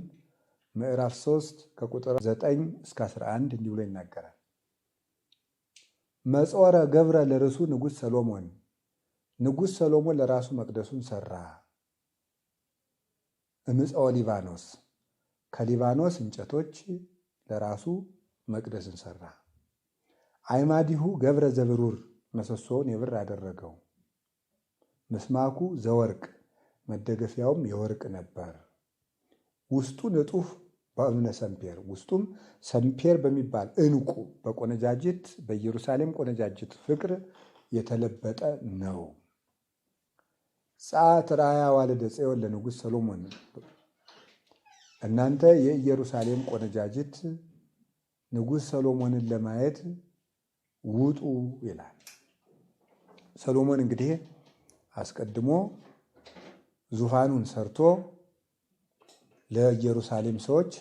ምዕራፍ 3 ከቁጥር 9 እስከ 11 እንዲህ ብሎ ይናገራል። መጾረ ገብረ ለርሱ ንጉሥ ሰሎሞን፣ ንጉሥ ሰሎሞን ለራሱ መቅደሱን ሰራ። እምፀወ ሊባኖስ፣ ከሊባኖስ እንጨቶች ለራሱ መቅደስን ሰራ። አይማዲሁ ገብረ ዘብሩር፣ ምሰሶውን የብር አደረገው። ምስማኩ ዘወርቅ፣ መደገፊያውም የወርቅ ነበር። ውስጡ ንጡፍ በእብነ ሰምፔር፣ ውስጡም ሰምፔር በሚባል ዕንቁ በቆነጃጅት በኢየሩሳሌም ቆነጃጅት ፍቅር የተለበጠ ነው። ጸአት ራያ ዋልደ ጽዮን ለንጉሥ ሰሎሞን፣ እናንተ የኢየሩሳሌም ቆነጃጅት ንጉሥ ሰሎሞንን ለማየት ውጡ ይላል። ሰሎሞን እንግዲህ አስቀድሞ ዙፋኑን ሰርቶ ለኢየሩሳሌም ሰዎች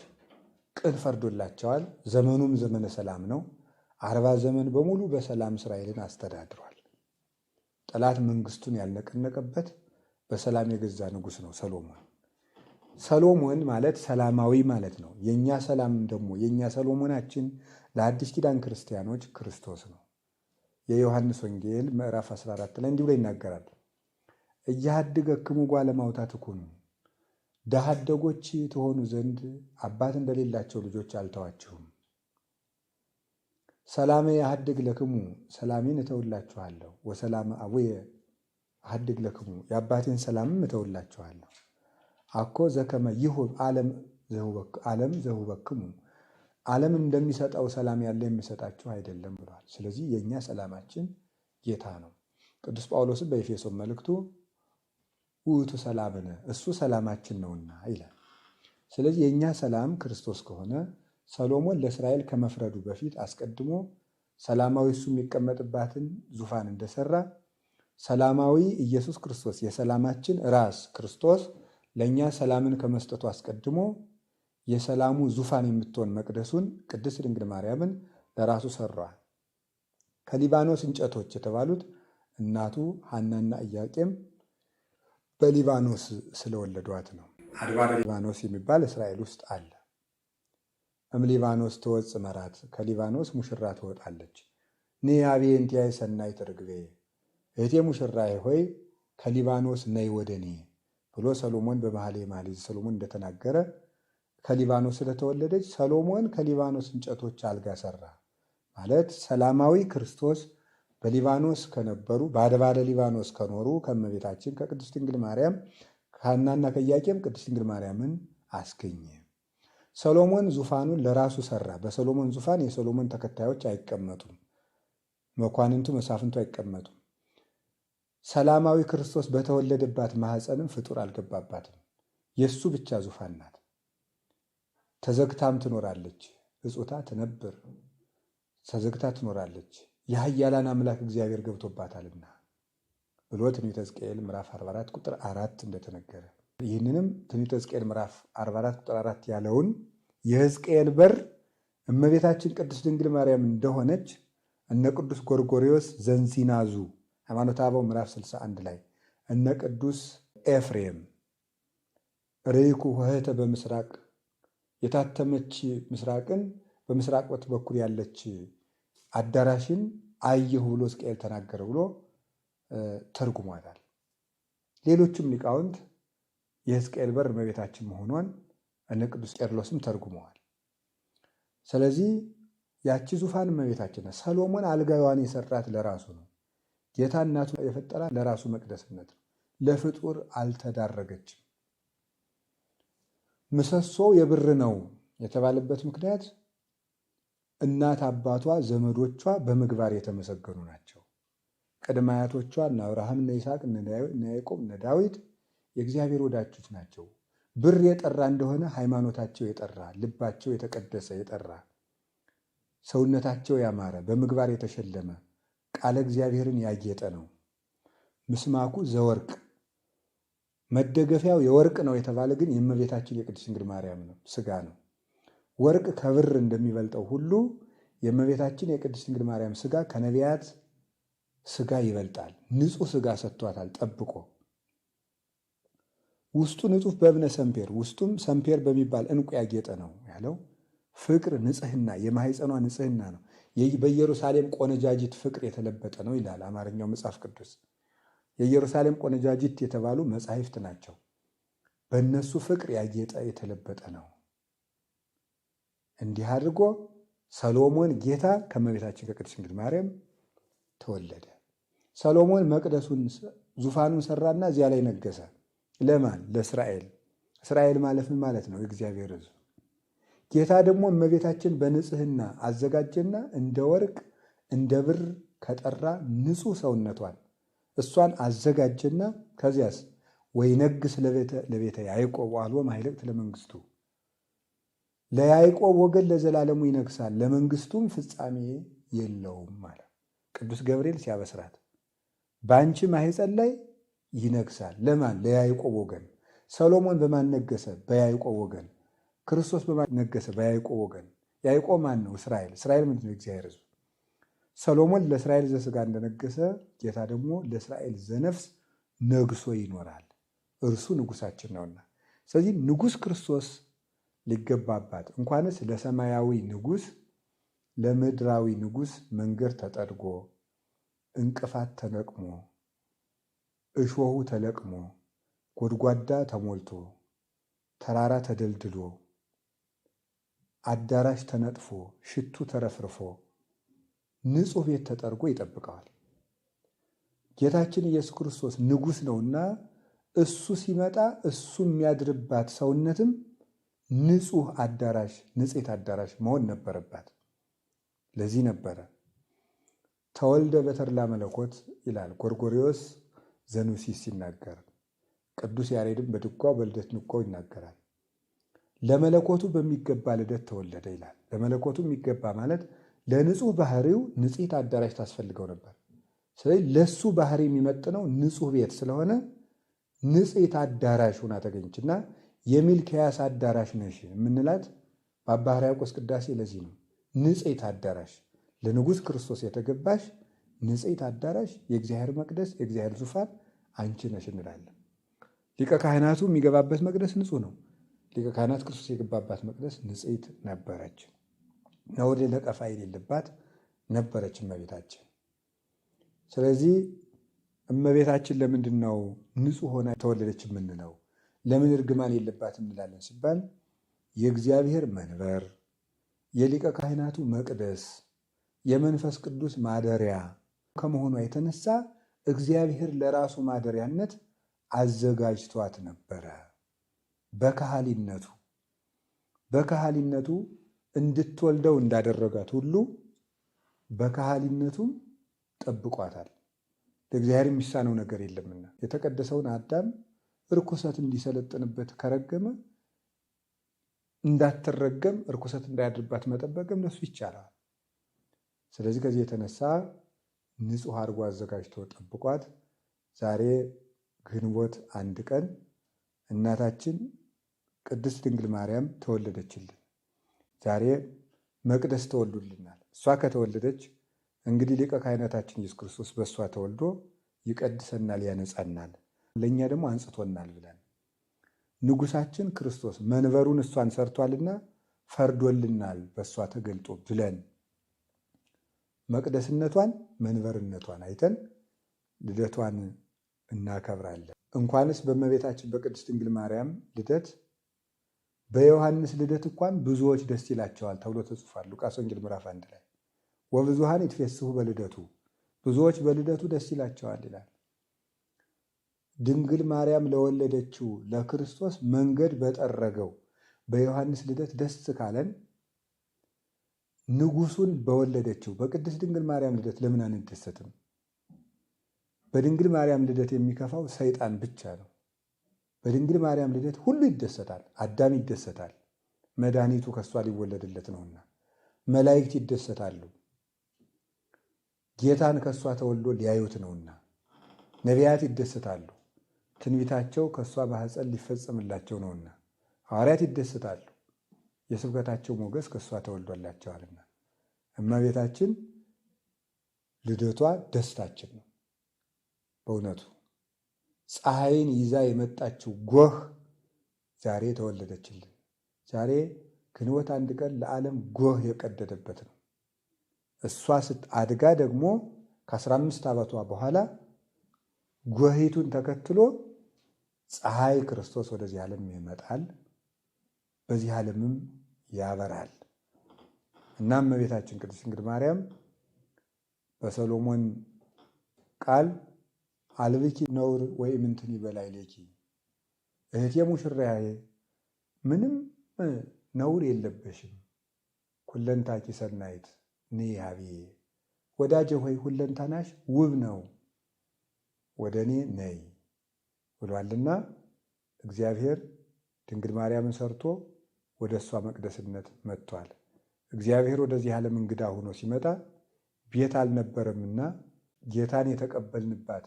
ቅን ፈርዶላቸዋል። ዘመኑም ዘመነ ሰላም ነው። 40 ዘመን በሙሉ በሰላም እስራኤልን አስተዳድሯል። ጠላት መንግስቱን ያልነቀነቀበት በሰላም የገዛ ንጉሥ ነው ሰሎሞን። ሰሎሞን ማለት ሰላማዊ ማለት ነው። የእኛ ሰላም ደግሞ የእኛ ሰሎሞናችን ለአዲስ ኪዳን ክርስቲያኖች ክርስቶስ ነው። የዮሐንስ ወንጌል ምዕራፍ 14 ላይ እንዲህ ብሎ ይናገራል። እያሃድገክሙ ጓለ እማውታ ትኩኑ፣ ድሀ አደጎች ትሆኑ ዘንድ አባት እንደሌላቸው ልጆች አልተዋችሁም። ሰላሜ አሃድግ ለክሙ፣ ሰላሜን እተውላችኋለሁ። ወሰላም አቡየ አሃድግ ለክሙ፣ የአባቴን ሰላምም እተውላችኋለሁ። አኮ ዘከመ ይሁብ ዓለም ዘሁበክሙ፣ ዓለም እንደሚሰጠው ሰላም ያለ የሚሰጣችሁ አይደለም ብሏል። ስለዚህ የእኛ ሰላማችን ጌታ ነው። ቅዱስ ጳውሎስም በኤፌሶን መልእክቱ ውእቱ ሰላምነ፣ እሱ ሰላማችን ነውና ይላል። ስለዚህ የእኛ ሰላም ክርስቶስ ከሆነ ሰሎሞን ለእስራኤል ከመፍረዱ በፊት አስቀድሞ ሰላማዊ እሱ የሚቀመጥባትን ዙፋን እንደሰራ ሰላማዊ ኢየሱስ ክርስቶስ የሰላማችን ራስ ክርስቶስ ለእኛ ሰላምን ከመስጠቱ አስቀድሞ የሰላሙ ዙፋን የምትሆን መቅደሱን ቅድስት ድንግል ማርያምን ለራሱ ሰሯል። ከሊባኖስ እንጨቶች የተባሉት እናቱ ሐናና ኢያቄም በሊባኖስ ስለወለዷት ነው። አድባረ ሊባኖስ የሚባል እስራኤል ውስጥ አለ። እምሊባኖስ ትወጽእ መራት፣ ከሊባኖስ ሙሽራ ትወጣለች። ንያቤንቲያይ ሰናይት ርግቤ፣ እህቴ ሙሽራዬ ሆይ ከሊባኖስ ነይ ወደ እኔ ብሎ ሰሎሞን በመኃልየ መኃልይ ሰሎሞን እንደተናገረ ከሊባኖስ ስለተወለደች ሰሎሞን ከሊባኖስ እንጨቶች አልጋ ሰራ ማለት ሰላማዊ ክርስቶስ በሊባኖስ ከነበሩ በአድባረ ሊባኖስ ከኖሩ ከእመቤታችን ከቅድስት ድንግል ማርያም ከሐናና ከኢያቄም ቅድስት ድንግል ማርያምን አስገኘ። ሰሎሞን ዙፋኑን ለራሱ ሰራ። በሰሎሞን ዙፋን የሰሎሞን ተከታዮች አይቀመጡም። መኳንንቱ መሳፍንቱ አይቀመጡም። ሰላማዊ ክርስቶስ በተወለደባት ማኅፀንም ፍጡር አልገባባትም። የእሱ ብቻ ዙፋን ናት። ተዘግታም ትኖራለች። እጹታ ትነብር፣ ተዘግታ ትኖራለች። የኃያላን አምላክ እግዚአብሔር ገብቶባታልና ብሎ ትንቢተ ሕዝቅኤል ምዕራፍ 44 ቁጥር 4 እንደተነገረ ይህንንም ትንቢተ ሕዝቅኤል ምዕራፍ 44 ቁጥር 4 ያለውን የሕዝቅኤል በር እመቤታችን ቅድስት ድንግል ማርያም እንደሆነች እነ ቅዱስ ጎርጎርዮስ ዘንዚናዙ ሃይማኖተ አበው ምዕራፍ 61 ላይ እነ ቅዱስ ኤፍሬም ርይኩ ኆኅተ በምስራቅ የታተመች ምስራቅን በምስራቅ በኩል ያለች አዳራሽን አየሁ ብሎ ሕዝቅኤል ተናገረ ብሎ ተርጉሟታል። ሌሎችም ሊቃውንት የሕዝቅኤል በር እመቤታችን መሆኗን እነ ቅዱስ ቄርሎስም ተርጉመዋል። ስለዚህ ያቺ ዙፋን እመቤታችን ናት። ሰሎሞን አልጋዋን የሰራት ለራሱ ነው። ጌታ እናቱ የፈጠራት ለራሱ መቅደስነት ነው። ለፍጡር አልተዳረገችም። ምሰሶው የብር ነው የተባለበት ምክንያት እናት አባቷ ዘመዶቿ በምግባር የተመሰገኑ ናቸው። ቅድመ አያቶቿ እነ አብርሃም እነ ይስሐቅ እነ ያዕቆብ እነ ዳዊት የእግዚአብሔር ወዳጆች ናቸው። ብር የጠራ እንደሆነ ሃይማኖታቸው የጠራ ልባቸው የተቀደሰ የጠራ ሰውነታቸው ያማረ በምግባር የተሸለመ ቃለ እግዚአብሔርን ያጌጠ ነው። ምስማኩ ዘወርቅ መደገፊያው የወርቅ ነው የተባለ ግን የእመቤታችን የቅድስት ድንግል ማርያም ነው ሥጋ ነው። ወርቅ ከብር እንደሚበልጠው ሁሉ የእመቤታችን የቅድስት ድንግል ማርያም ሥጋ ከነቢያት ሥጋ ይበልጣል። ንጹሕ ሥጋ ሰጥቷታል ጠብቆ። ውስጡ ንጹሕ በእብነ ሰምፔር ውስጡም ሰምፔር በሚባል ዕንቁ ያጌጠ ነው ያለው። ፍቅር ንጽሕና የማኅፀኗ ንጽሕና ነው። በኢየሩሳሌም ቆነጃጅት ፍቅር የተለበጠ ነው ይላል አማርኛው መጽሐፍ ቅዱስ። የኢየሩሳሌም ቆነጃጅት የተባሉ መጻሕፍት ናቸው። በእነሱ ፍቅር ያጌጠ የተለበጠ ነው። እንዲህ አድርጎ ሰሎሞን ጌታ ከእመቤታችን ከቅድስት ድንግል ማርያም ተወለደ። ሰሎሞን መቅደሱን ዙፋኑን ሰራና እዚያ ላይ ነገሰ። ለማን? ለእስራኤል። እስራኤል ማለት ምን ማለት ነው? የእግዚአብሔር ሕዝብ። ጌታ ደግሞ እመቤታችን በንጽሕና አዘጋጀና እንደ ወርቅ እንደ ብር ከጠራ ንጹሕ ሰውነቷን እሷን አዘጋጀና ከዚያስ ወይነግስ ለቤተ ያዕቆብ ወአልቦ ማኅለቅት ለመንግሥቱ ለያዕቆብ ወገን ለዘላለሙ ይነግሳል ለመንግሥቱም ፍጻሜ የለውም ማለት ቅዱስ ገብርኤል ሲያበስራት በአንቺ ማኅፀን ላይ ይነግሳል። ለማን? ለያዕቆብ ወገን። ሰሎሞን በማን ነገሰ? በያዕቆብ ወገን። ክርስቶስ በማን ነገሰ? በያዕቆብ ወገን። ያዕቆብ ማን ነው? እስራኤል። እስራኤል ምንድን ነው? እግዚአብሔር ሕዝብ። ሰሎሞን ለእስራኤል ዘሥጋ እንደነገሰ ጌታ ደግሞ ለእስራኤል ዘነፍስ ነግሶ ይኖራል። እርሱ ንጉሳችን ነውና። ስለዚህ ንጉሥ ክርስቶስ ሊገባባት እንኳንስ ለሰማያዊ ንጉሥ ለምድራዊ ንጉሥ መንገድ ተጠርጎ እንቅፋት ተለቅሞ እሾሁ ተለቅሞ ጎድጓዳ ተሞልቶ ተራራ ተደልድሎ አዳራሽ ተነጥፎ ሽቱ ተረፍርፎ ንጹሕ ቤት ተጠርጎ ይጠብቀዋል። ጌታችን ኢየሱስ ክርስቶስ ንጉሥ ነውና እሱ ሲመጣ እሱ የሚያድርባት ሰውነትም ንጹሕ አዳራሽ ንጽሕት አዳራሽ መሆን ነበረባት። ለዚህ ነበረ ተወልደ በተድላ መለኮት ይላል ጎርጎርዮስ ዘኑሲስ ሲናገር፣ ቅዱስ ያሬድም በድጓው በልደት ንጓው ይናገራል። ለመለኮቱ በሚገባ ልደት ተወለደ ይላል። ለመለኮቱ የሚገባ ማለት ለንጹሕ ባህሪው ንጽሕት አዳራሽ ታስፈልገው ነበር። ስለዚህ ለሱ ባህሪ የሚመጥነው ንጹሕ ቤት ስለሆነ ንጽሕት አዳራሽ ሆና ተገኘችና የሚልክያስ አዳራሽ ነሽ የምንላት በአባ ሕርያቆስ ቅዳሴ ለዚህ ነው። ንጽሕት አዳራሽ ለንጉሥ ክርስቶስ የተገባሽ ንጽሕት አዳራሽ የእግዚአብሔር መቅደስ የእግዚአብሔር ዙፋን አንቺ ነሽ እንላለን። ሊቀ ካህናቱ የሚገባበት መቅደስ ንጹሕ ነው። ሊቀ ካህናት ክርስቶስ የገባባት መቅደስ ንጽሕት ነበረች። ነውር ነቀፋ የሌለባት ነበረች እመቤታችን። ስለዚህ እመቤታችን ለምንድን ነው ንጹሕ ሆና ተወለደች የምንለው? ለምን እርግማን የለባት እንላለን ሲባል የእግዚአብሔር መንበር፣ የሊቀ ካህናቱ መቅደስ፣ የመንፈስ ቅዱስ ማደሪያ ከመሆኗ የተነሳ እግዚአብሔር ለራሱ ማደሪያነት አዘጋጅቷት ነበረ። በካህሊነቱ እንድትወልደው እንዳደረጋት ሁሉ በካህሊነቱም ጠብቋታል። ለእግዚአብሔር የሚሳነው ነገር የለምና የተቀደሰውን አዳም ርኩሰት እንዲሰለጥንበት ከረገመ እንዳትረገም ርኩሰት እንዳያድርባት መጠበቅም ለሱ ይቻላል። ስለዚህ ከዚህ የተነሳ ንጹሕ አድርጎ አዘጋጅቶ ጠብቋት ዛሬ ግንቦት 1 ቀን እናታችን ቅድስት ድንግል ማርያም ተወለደችልን። ዛሬ መቅደስ ተወልዶልናል። እሷ ከተወለደች እንግዲህ ሊቀ ካህናታችን ኢየሱስ ክርስቶስ በእሷ ተወልዶ ይቀድሰናል፣ ያነጻናል፣ ለእኛ ደግሞ አንጽቶናል ብለን ንጉሳችን ክርስቶስ መንበሩን እሷን ሰርቷልና ፈርዶልናል በእሷ ተገልጦ ብለን መቅደስነቷን መንበርነቷን አይተን ልደቷን እናከብራለን። እንኳንስ በእመቤታችን በቅድስት ድንግል ማርያም ልደት በዮሐንስ ልደት እንኳን ብዙዎች ደስ ይላቸዋል ተብሎ ተጽፏል። ሉቃስ ወንጌል ምዕራፍ 1 ላይ ወብዙኃን ይትፌስሑ በልደቱ፣ ብዙዎች በልደቱ ደስ ይላቸዋል ይላል። ድንግል ማርያም ለወለደችው ለክርስቶስ መንገድ በጠረገው በዮሐንስ ልደት ደስ ካለን ንጉሱን በወለደችው በቅድስት ድንግል ማርያም ልደት ለምን አንደሰትም? በድንግል ማርያም ልደት የሚከፋው ሰይጣን ብቻ ነው። በድንግል ማርያም ልደት ሁሉ ይደሰታል። አዳም ይደሰታል፣ መድኃኒቱ ከእሷ ሊወለድለት ነውና። መላእክት ይደሰታሉ፣ ጌታን ከእሷ ተወልዶ ሊያዩት ነውና። ነቢያት ይደሰታሉ፣ ትንቢታቸው ከእሷ ማኅፀን ሊፈጸምላቸው ነውና። ሐዋርያት ይደሰታሉ፣ የስብከታቸው ሞገስ ከእሷ ተወልዶላቸዋልና። እመቤታችን ልደቷ ደስታችን ነው። በእውነቱ ፀሐይን ይዛ የመጣችው ጎህ ዛሬ ተወለደችልን። ዛሬ ግንቦት 1 ቀን ለዓለም ጎህ የቀደደበት ነው። እሷ አድጋ ደግሞ ከ15 ዓመቷ በኋላ ጎሂቱን ተከትሎ ፀሐይ ክርስቶስ ወደዚህ ዓለም ይመጣል፣ በዚህ ዓለምም ያበራል። እናም እመቤታችን ቅድስት ድንግል ማርያም በሰሎሞን ቃል አልብኪ ነውር ወኢምንትኒ በላዕሌኪ፣ እህቴ ሙሽራዬ ምንም ነውር የለበሽም፣ ኩለንታኪ ሰናይት ነይ ኀቤየ፣ ወዳጄ ሆይ ሁለንተናሽ ውብ ነው፣ ወደ እኔ ነይ ብሏልና እግዚአብሔር ድንግል ማርያምን ሰርቶ ወደ እሷ መቅደስነት መጥቷል። እግዚአብሔር ወደዚህ ዓለም እንግዳ ሆኖ ሲመጣ ቤት አልነበረምና ጌታን የተቀበልንባት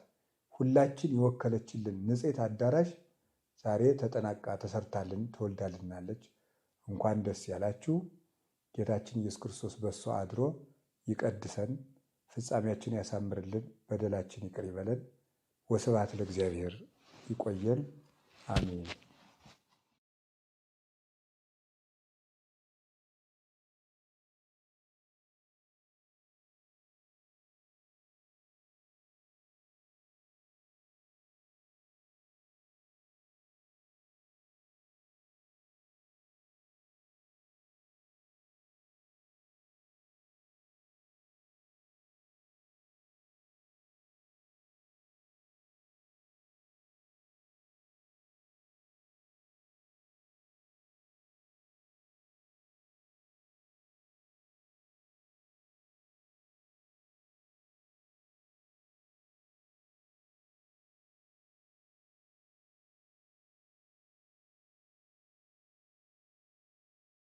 ሁላችን የወከለችልን ንጽሕት አዳራሽ ዛሬ ተጠናቃ ተሰርታልን ተወልዳልናለች። እንኳን ደስ ያላችሁ። ጌታችን ኢየሱስ ክርስቶስ በእሷ አድሮ ይቀድሰን፣ ፍጻሜያችን ያሳምርልን፣ በደላችን ይቅር ይበለን። ወስብሐት ለእግዚአብሔር። ይቆየን። አሜን።